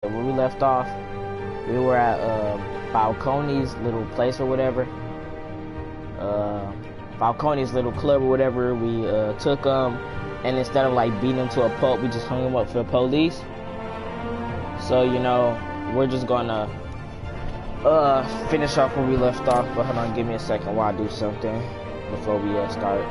When we left off, we were at Falcone's little place or whatever. Falcone's little club or whatever. We took him, and instead of like beating him to a pulp, we just hung him up for the police. So you know, we're just gonna finish off where we left off. But hold on, give me a second while I do something before we start.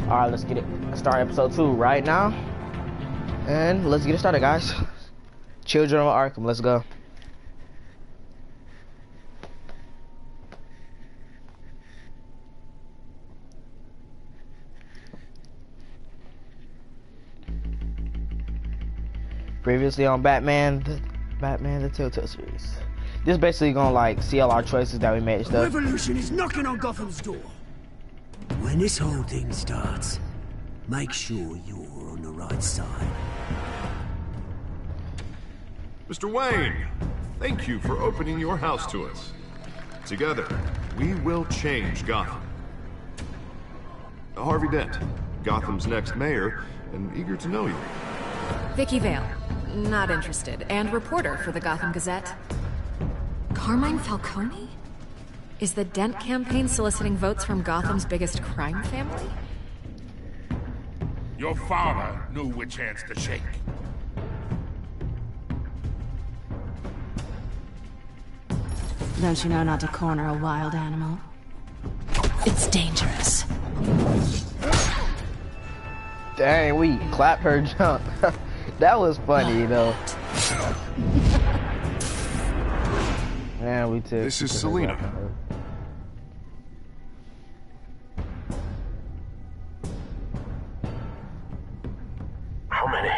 Alright, let's get it. Start episode 2 right now. And let's get it started, guys. Children of Arkham, let's go. Previously on Batman the TellTale series. This is basically gonna like see all our choices that we made and stuff. Revolution is knocking on Gotham's door. When this whole thing starts, make sure you're on the right side. Mr. Wayne, thank you for opening your house to us. Together, we will change Gotham. Harvey Dent, Gotham's next mayor, and eager to know you. Vicky Vale, not interested, and reporter for the Gotham Gazette. Carmine Falcone? Is the Dent campaign soliciting votes from Gotham's biggest crime family? Your father knew which hands to shake. Don't you know not to corner a wild animal? It's dangerous. Dang, we clapped her jump. That was funny, you know. Man, we took. This is Selina. How many?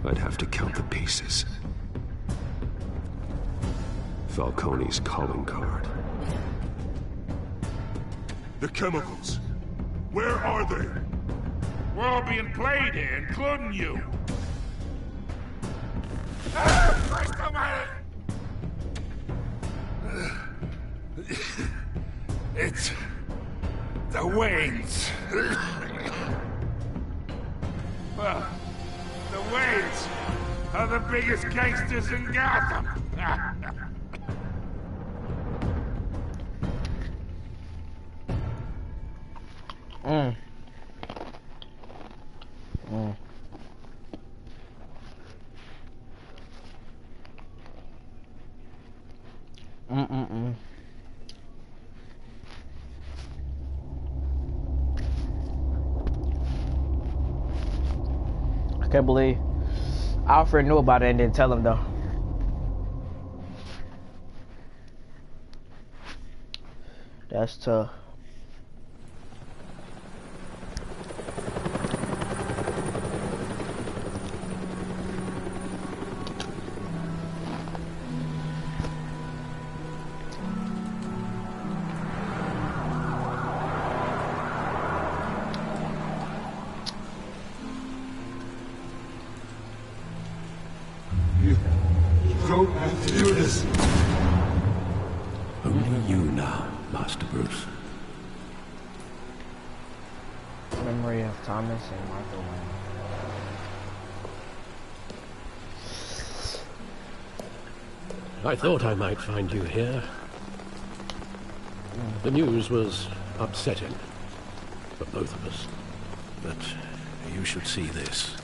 I'd have to count the pieces. Falcone's calling card. The chemicals. Where are they? We're all being played here, including you. Christ almighty! It's the Waynes. Well, the Waynes are the biggest gangsters in Gotham. I can't believe Alfred knew about it and didn't tell him though. That's tough. Don't have to do this. Only you now, Master Bruce. Memory of Thomas and Martha Wayne. I thought I might find you here. The news was upsetting for both of us. But you should see this.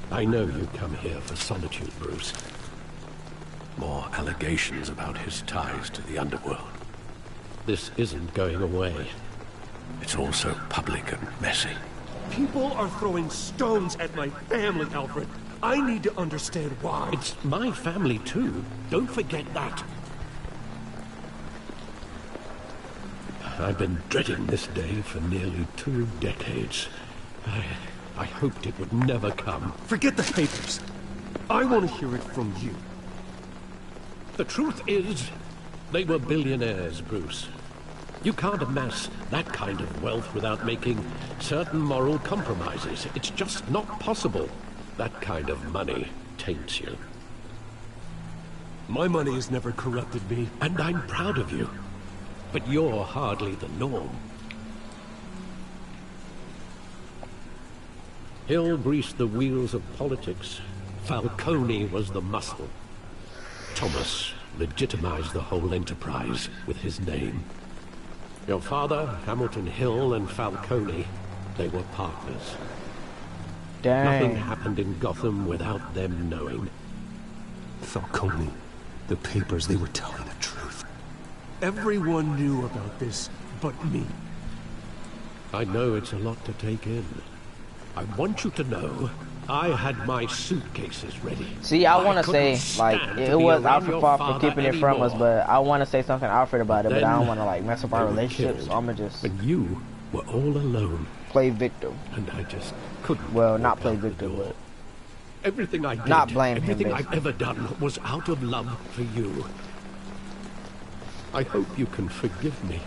I know you come here for solitude, Bruce. More allegations about his ties to the underworld. This isn't going away. It's all so public and messy. People are throwing stones at my family, Alfred. I need to understand why. It's my family too. Don't forget that. I've been dreading this day for nearly 2 decades. I hoped it would never come. Forget the papers. I want to hear it from you. The truth is, they were billionaires, Bruce. You can't amass that kind of wealth without making certain moral compromises. It's just not possible. That kind of money taints you. My money has never corrupted me. And I'm proud of you. But you're hardly the norm. Hill greased the wheels of politics. Falcone was the muscle. Thomas legitimized the whole enterprise with his name. Your father, Hamilton Hill, and Falcone, they were partners. Dang. Nothing happened in Gotham without them knowing. Falcone, the papers, they were telling the truth. Everyone knew about this but me. I know it's a lot to take in. I want you to know I had my suitcases ready. See, I want to say, couldn't like, stand it to be was around Alfred's your fault for father keeping it from us, anymore. but I want to say something to Alfred about it, but I don't Then want to, like, mess up they our were relationship, killed so I'm going to just when you were all alone, play victim. and I just couldn't. Well, not walk play out the victim, door. but Everything I did, not blame him, everything I've basically. ever done was out of love for you. I hope you can forgive me.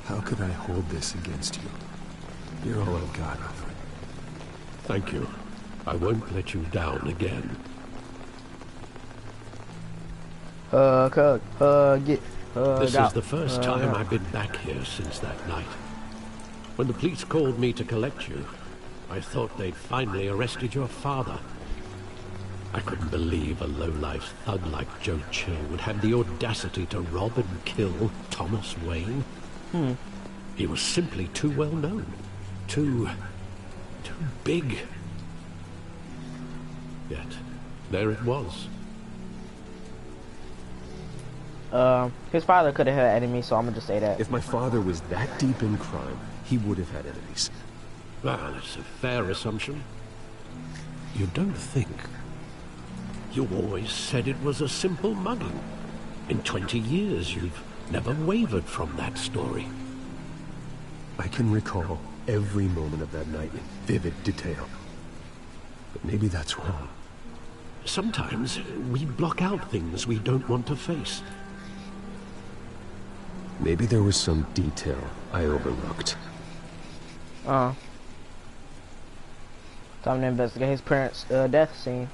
How could I hold this against you? You're all I've got, Alfred. Thank you. I won't let you down again. hug, it, hug This out, is the first hug time out. I've been back here since that night. When the police called me to collect you, I thought they'd finally arrested your father. I couldn't believe a low-life thug like Joe Chill would have the audacity to rob and kill Thomas Wayne. He was simply too well known. Too big. Yet, there it was. His father could have had enemies, so I'm gonna just say that. If my father was that deep in crime, he would have had enemies. Well, it's a fair assumption. You don't think. You always said it was a simple mugging. In 20 years, you've never wavered from that story. I can recall every moment of that night in vivid detail. But maybe that's wrong. Sometimes we block out things we don't want to face. Maybe there was some detail I overlooked. Time to investigate his parents' death scene.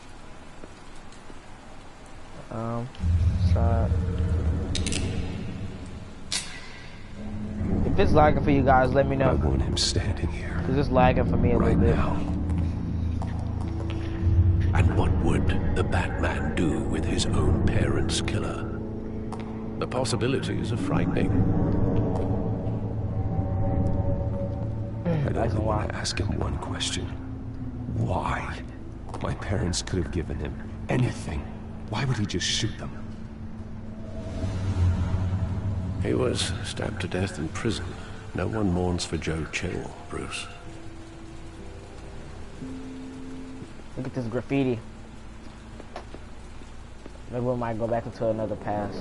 Side. If it's lagging for you guys, let me I know. want him standing here Cause it's lagging for me a right little bit. now. And what would the Batman do with his own parents' killer? The possibilities are frightening. I Nice only and want wild. to ask him one question. Why? My parents could have given him anything. Why would he just shoot them? He was stabbed to death in prison. No one mourns for Joe Chill, Bruce. Look at this graffiti. Maybe we might go back into another past.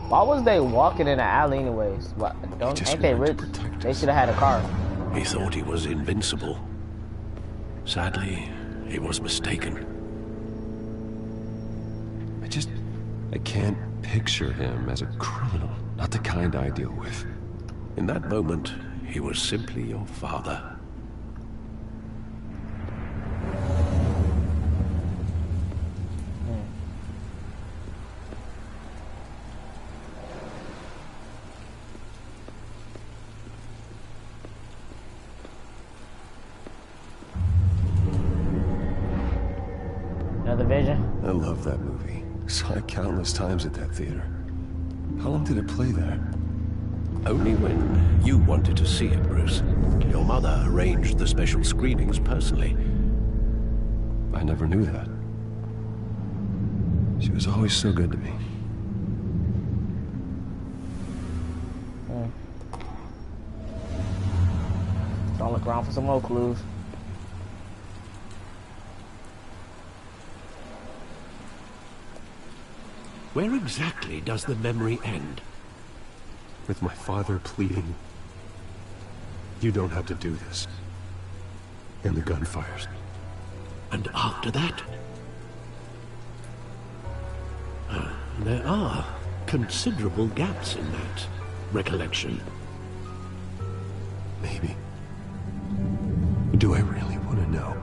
Why was they walking in the alley anyways? What, just ain't they wanted rich? to protect They us. should have had a car. He thought he was invincible. Sadly, he was mistaken. I can't picture him as a criminal. Not the kind I deal with. In that moment, he was simply your father. Another vision. I love that movie. Saw it countless times at that theater. How long did it play there? Only when you wanted to see it, Bruce. Your mother arranged the special screenings personally. I never knew that. She was always so good to me. Don't look around for some more clues. Where exactly does the memory end? With my father pleading, "You don't have to do this." And the gun fires. And after that, There are considerable gaps in that recollection. Maybe. Do I really want to know?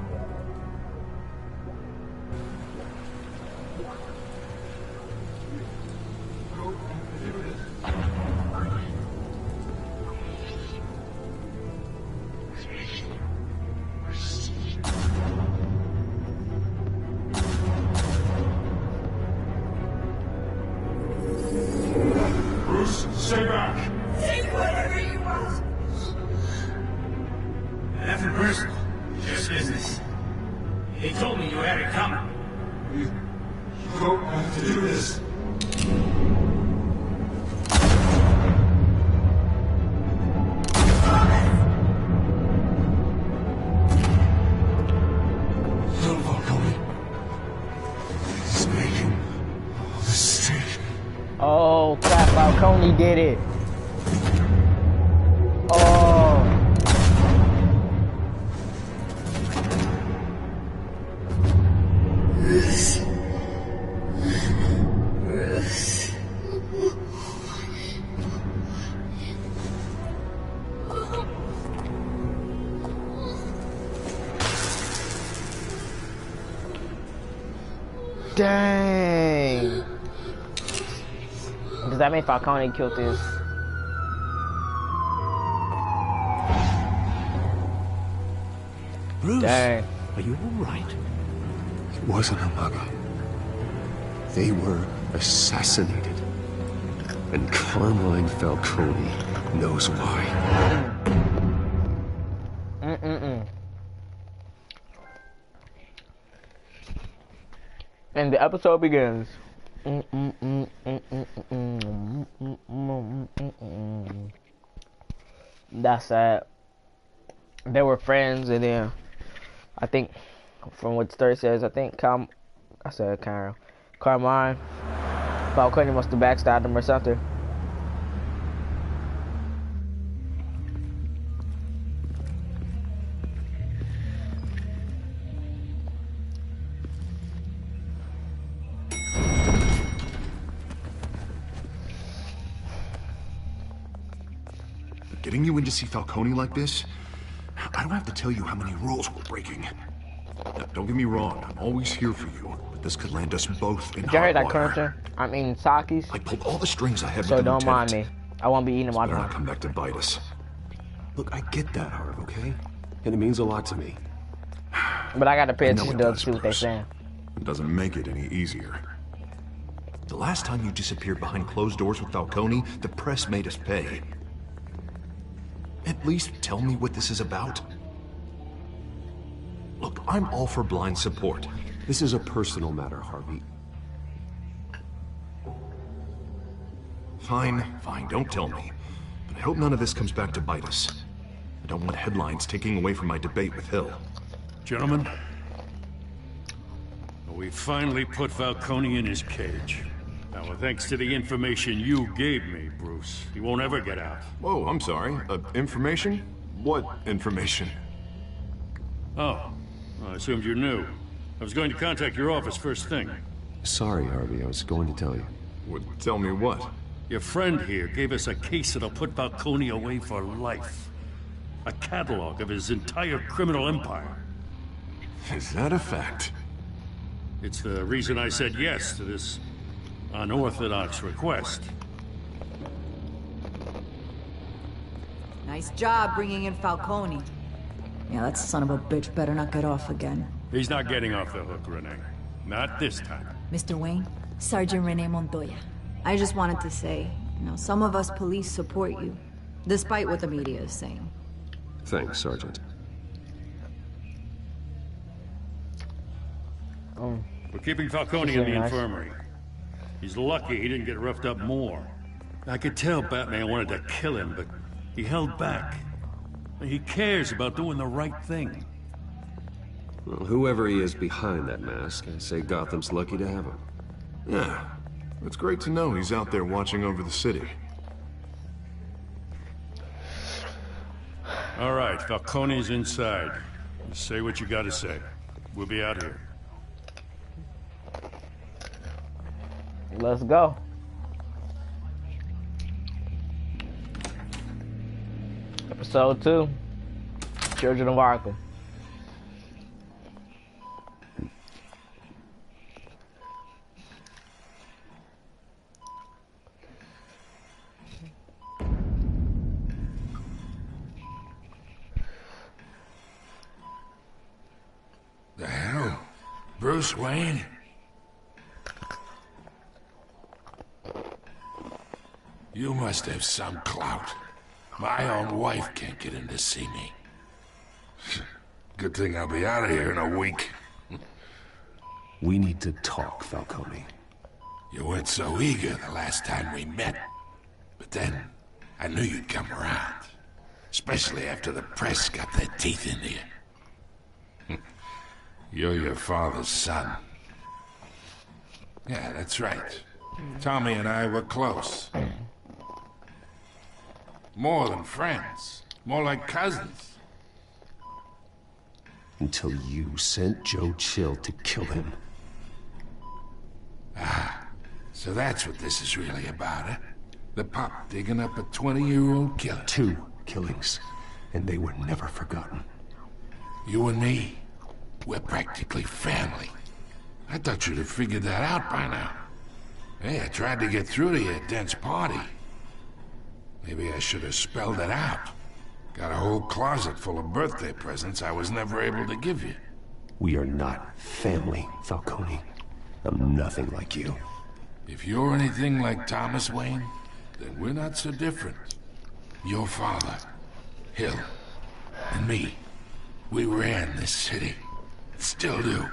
Bruce, stay back! Take whatever you want. Nothing personal, just business. He told me you had it coming. You don't have to do this. Little Falcone is making a mistake. Oh crap, Falcone did it. Oh. Dang. Does that mean Falcone killed this? Bruce, Dang. are you all right? It wasn't a mugger. They were assassinated. And Carmine Falcone knows why. And the episode begins. That's sad. They were friends, and then I think, from what the story says, I think Carmine Falcone must have backstabbed him or something. Getting you in to see Falcone like this? I don't have to tell you how many rules we're breaking. Now, don't get me wrong, I'm always here for you, but this could land us both in Did you hear hot that water. crunching? I mean, Saki's. I pulled all the strings I had So with the don't mind lieutenant. me. I won't be eating them all the Better not time. come back to bite us. Look, I get that, Harv, okay? And it means a lot to me. But I gotta pay I know attention it to does, see what they're Bruce. saying. It doesn't make it any easier. The last time you disappeared behind closed doors with Falcone, the press made us pay. At least tell me what this is about. Look, I'm all for blind support. This is a personal matter, Harvey. Fine, don't tell me. But I hope none of this comes back to bite us. I don't want headlines taking away from my debate with Hill. Gentlemen, we finally put Falcone in his cage. Now, thanks to the information you gave me, Bruce, he won't ever get out. Whoa, I'm sorry. Information? What information? Oh, I assumed you knew. I was going to contact your office first thing. Sorry, Harvey, I was going to tell you. Would tell me what? Your friend here gave us a case that'll put Falcone away for life. A catalog of his entire criminal empire. Is that a fact? It's the reason I said yes to this unorthodox request. Nice job bringing in Falcone. Yeah, that son of a bitch better not get off again. He's not getting off the hook, Renee. Not this time. Mr. Wayne, Sergeant Renee Montoya. I just wanted to say, some of us police support you, despite what the media is saying. Thanks, Sergeant. We're keeping Falcone in the infirmary. He's lucky he didn't get roughed up more. I could tell Batman wanted to kill him, but he held back. He cares about doing the right thing. Well, whoever he is behind that mask, I say Gotham's lucky to have him. Yeah. It's great to know he's out there watching over the city. All right, Falcone's inside. You say what you gotta say. We'll be out here. Let's go. Episode 2. Children of Arkham. The hell? Bruce Wayne? You must have some clout. My own wife can't get in to see me. Good thing I'll be out of here in a week. We need to talk, Falcone. You weren't so eager the last time we met. But then, I knew you'd come around. Especially after the press got their teeth into you. You're your father's son. Yeah, that's right. Tommy and I were close. More than friends. More like cousins. Until you sent Joe Chill to kill him. Ah, so that's what this is really about, huh? The pup digging up a 20-year-old killer. 2 killings, and they were never forgotten. You and me, we're practically family. I thought you'd have figured that out by now. Hey, I tried to get through to you at Dent's party. Maybe I should have spelled it out. Got a whole closet full of birthday presents I was never able to give you. We are not family, Falcone. I'm nothing like you. If you're anything like Thomas Wayne, then we're not so different. Your father, Hill, and me, we ran this city. Still do.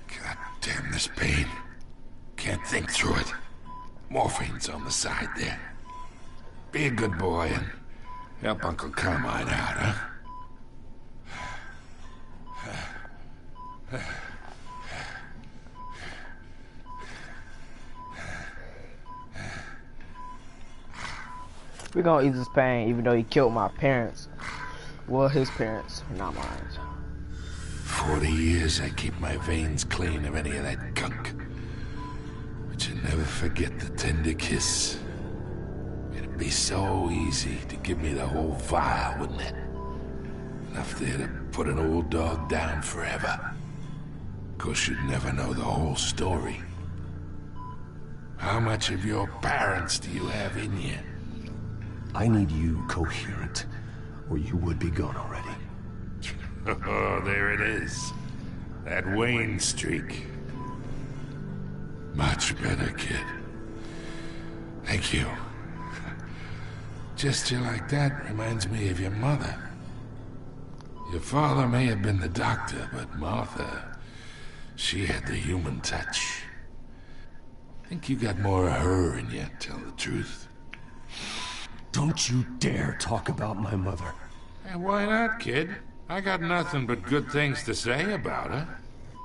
God damn this pain. Can't think through it. Morphine's on the side there. Be a good boy and help Uncle Carmine out, huh? We're gonna ease his pain, even though he killed my parents. Well, his parents, not mine. 40 years I keep my veins clean of any of that gunk. But you never forget the tender kiss. It'd be so easy to give me the whole vial, wouldn't it? Enough there to put an old dog down forever. Of course, you'd never know the whole story. How much of your parents do you have in you? I need you coherent, or you would be gone already. Oh, there it is. That Wayne streak. Much better, kid. Thank you. Gesture like that reminds me of your mother. Your father may have been the doctor, but Martha, she had the human touch. I think you got more of her in you, tell the truth. Don't you dare talk about my mother. Hey, why not, kid? I got nothing but good things to say about her.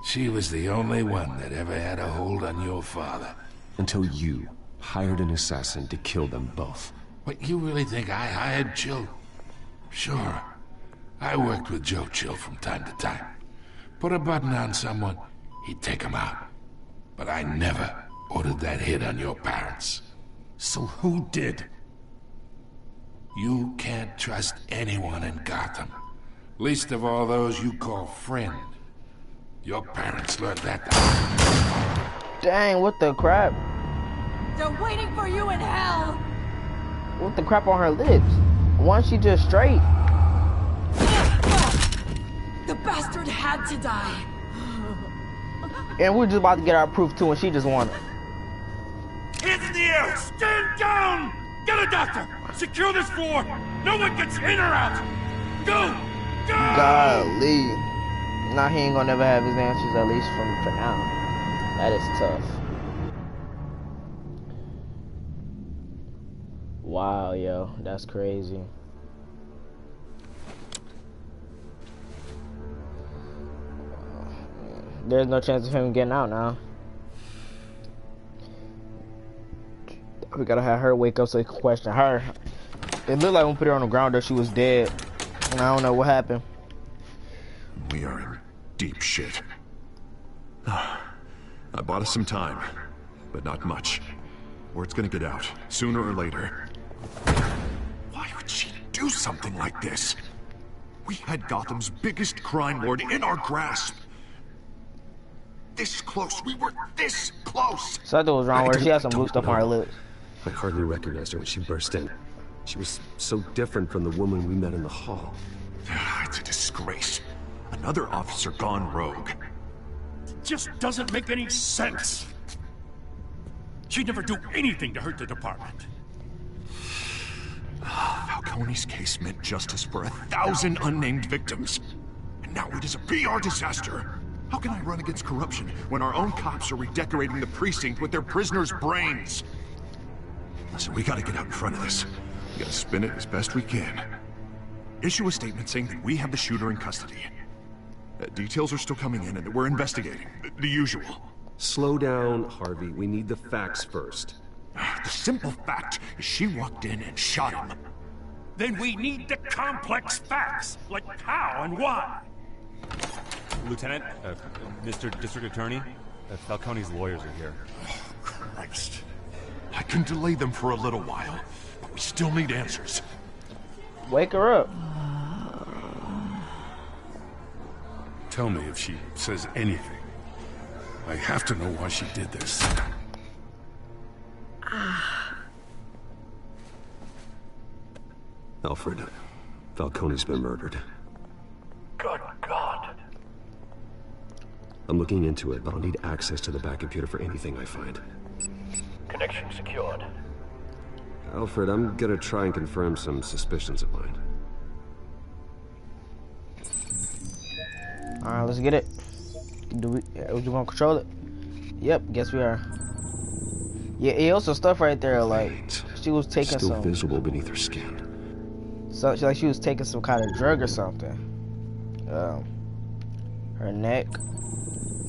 She was the only one that ever had a hold on your father. Until you hired an assassin to kill them both. What, you really think I hired Chill? Sure. I worked with Joe Chill from time to time. Put a button on someone, he'd take him out. But I never ordered that hit on your parents. So who did? You can't trust anyone in Gotham. Least of all those you call friend. Your parents learned that. Dang, what the crap? They're waiting for you in hell! What the crap on her lips? Why she just straight? The bastard had to die. And we're just about to get our proof too, and she just won it. Hands in the air! Stand down! Get a doctor! Secure this floor! No one gets in or out! Go! Go! Golly. Nah, he ain't gonna never have his answers, at least for now. That is tough. Wow, yo, that's crazy. There's no chance of him getting out now. We gotta have her wake up so we can question her. It looked like when we put her on the ground that she was dead. And I don't know what happened. We are in deep shit. I bought us some time, but not much. Word's gonna get out, sooner or later. Why would she do something like this? We had Gotham's biggest crime lord in our grasp. This close. We were this close. Something was wrong with her. She had some blue stuff on her lips. I hardly recognized her when she burst in. She was so different from the woman we met in the hall. It's a disgrace. Another officer gone rogue. Just doesn't make any sense. She'd never do anything to hurt the department. Falcone's case meant justice for 1,000 unnamed victims. And now it is a PR disaster. How can I run against corruption when our own cops are redecorating the precinct with their prisoners' brains? Listen, we gotta get out in front of this. We gotta spin it as best we can. Issue a statement saying that we have the shooter in custody. Details are still coming in and that we're investigating. The usual. Slow down, Harvey. We need the facts first. The simple fact is she walked in and shot him. Then we need the complex facts, like how and why. Lieutenant, Mr. District Attorney, Falcone's lawyers are here. Oh, Christ. I can delay them for a little while, but we still need answers. Wake her up. Tell me if she says anything. I have to know why she did this. Alfred, Falcone's been murdered. Good God. I'm looking into it, but I'll need access to the back computer for anything I find. Connection secured. Alfred, I'm gonna try and confirm some suspicions of mine. Alright, let's get it. Do we gonna control it? Yep, guess we are. Yeah, it also stuff right there, like she was taking still some visible beneath her skin. So like she was taking some kind of drug or something. Her neck.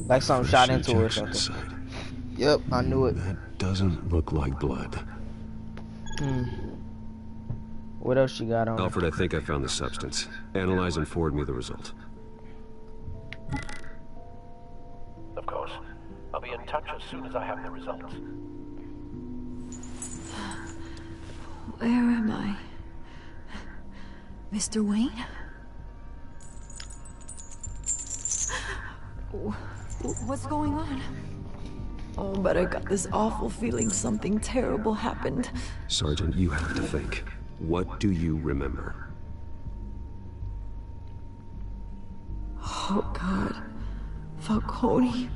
Like something shot into her or something. Inside. Yep, I knew it. That doesn't look like blood. What else she got on? Alfred, I think I found the substance. Analyze and forward me the result. Of course. I'll be in touch as soon as I have the results. Where am I? Mr. Wayne? What's going on? Oh, but I got this awful feeling something terrible happened. Sergeant, you have to think. What do you remember? Oh, God. Falcone.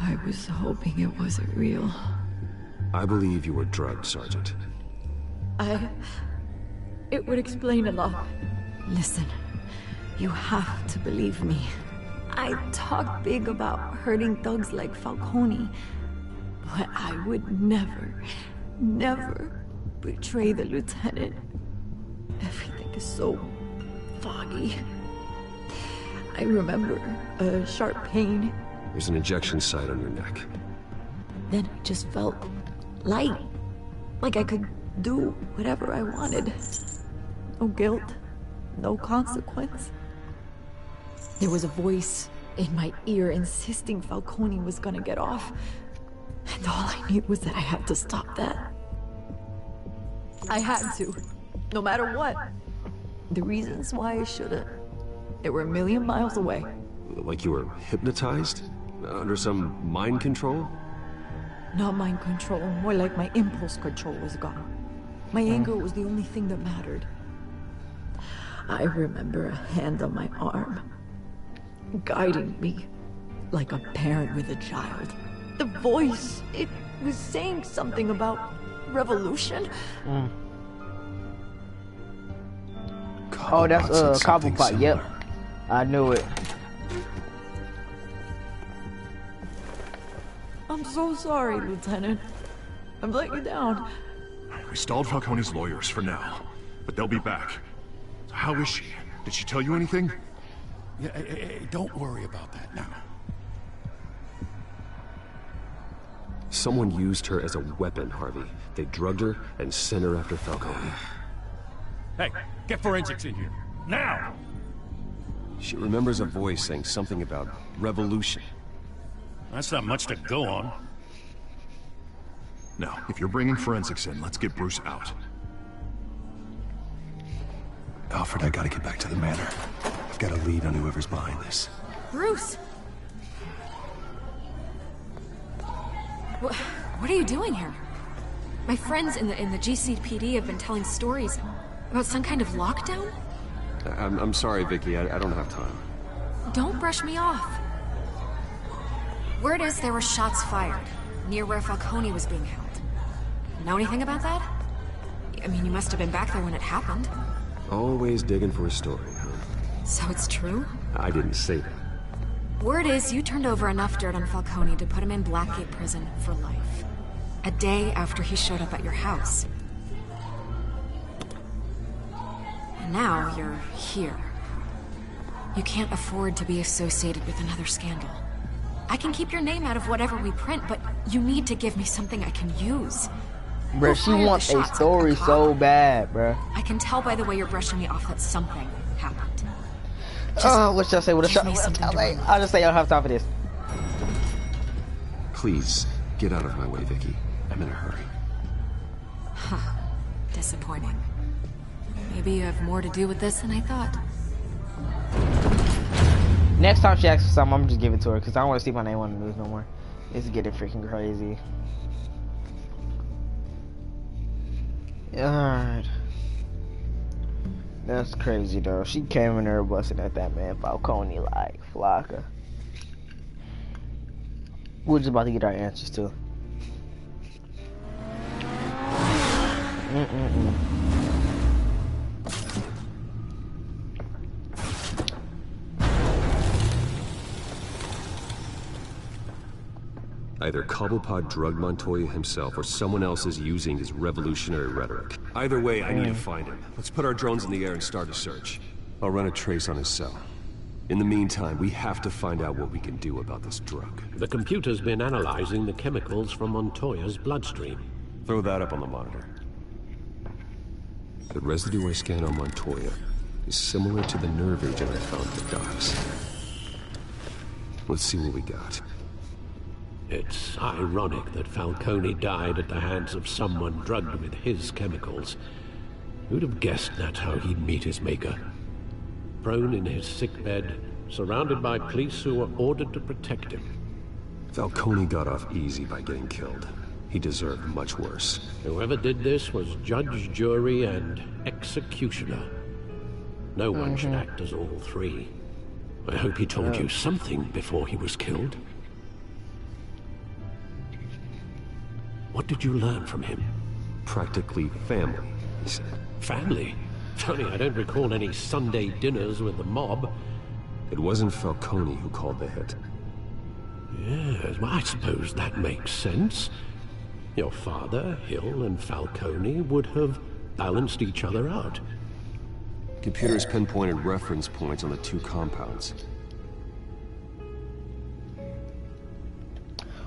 I was hoping it wasn't real. I believe you were drugged, Sergeant. It would explain a lot. Listen, you have to believe me. I talk big about hurting thugs like Falcone, but I would never betray the lieutenant. Everything is so foggy. I remember a sharp pain. There's an injection site on your neck. Then I just felt light, like I could do whatever I wanted. No guilt, no consequence. There was a voice in my ear insisting Falcone was gonna get off. And all I knew was that I had to stop that. I had to, no matter what. The reasons why I shouldn't, they were a million miles away. Like you were hypnotized? Under some mind control? Not mind control, more like my impulse control was gone. My anger was the only thing that mattered. I remember a hand on my arm, guiding me like a parent with a child. The voice, it was saying something about revolution. Oh, that's Cobblepot. Yep, I knew it. I'm so sorry, Lieutenant. I've let you down. We stalled Falcone's lawyers for now, but they'll be back. So how is she? Did she tell you anything? Yeah, don't worry about that now. Someone used her as a weapon, Harvey. They drugged her and sent her after Falcone. Hey, get forensics in here. Now! She remembers a voice saying something about revolution. That's not much to go on. Now, if you're bringing forensics in, let's get Bruce out. Alfred, I gotta get back to the manor. I've got a lead on whoever's behind this. Bruce! What are you doing here? My friends in the GCPD have been telling stories about some kind of lockdown? I'm sorry, Vicky. I don't have time. Don't brush me off. Word is there were shots fired near where Falcone was being held. Know anything about that? I mean, you must have been back there when it happened. Always digging for a story, huh? So it's true? I didn't say that. Word is you turned over enough dirt on Falcone to put him in Blackgate Prison for life. A day after he showed up at your house. And now you're here. You can't afford to be associated with another scandal. I can keep your name out of whatever we print, but you need to give me something I can use. Bruh, she wants a story so bad, bruh. I can tell by the way you're brushing me off that something happened. What should I say? I'll just say I don't have time for this. Please, get out of my way, Vicky. I'm in a hurry. Huh. Disappointing. Maybe you have more to do with this than I thought. Next time she asks for something, I'm gonna just give it to her, because I don't want to see my name on the news no more. It's getting freaking crazy. Alright. That's crazy though. She came in there busting at that man Falcone like Flocka. We're just about to get our answers too. Either Cobblepot drugged Montoya himself, or someone else is using his revolutionary rhetoric. Either way, I need to find him. Let's put our drones in the air and start a search. I'll run a trace on his cell. In the meantime, we have to find out what we can do about this drug. The computer's been analyzing the chemicals from Montoya's bloodstream. Throw that up on the monitor. The residue I scanned on Montoya is similar to the nerve agent I found at the docks. Let's see what we got. It's ironic that Falcone died at the hands of someone drugged with his chemicals. Who'd have guessed that's how he'd meet his maker? Prone in his sickbed, surrounded by police who were ordered to protect him. Falcone got off easy by getting killed. He deserved much worse. Whoever did this was judge, jury, and executioner. No one should act as all three. I hope he told you something before he was killed. What did you learn from him? Practically family, he said. Family? Funny, I don't recall any Sunday dinners with the mob. It wasn't Falcone who called the hit. Yes, well, I suppose that makes sense. Your father, Hill, and Falcone would have balanced each other out. Computers pinpointed reference points on the two compounds.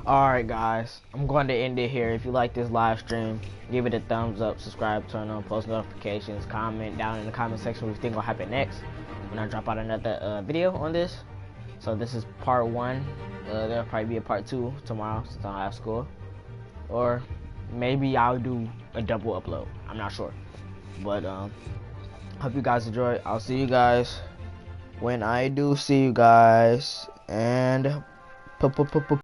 Alright guys, I'm going to end it here. If you like this live stream, give it a thumbs up, subscribe, turn on post notifications, comment down in the comment section what you think will happen next when I drop out another video on this. So this is part 1. There'll probably be a part 2 tomorrow since I don't have school. Or maybe I'll do a double upload. I'm not sure. But hope you guys enjoy. I'll see you guys when I do see you guys. And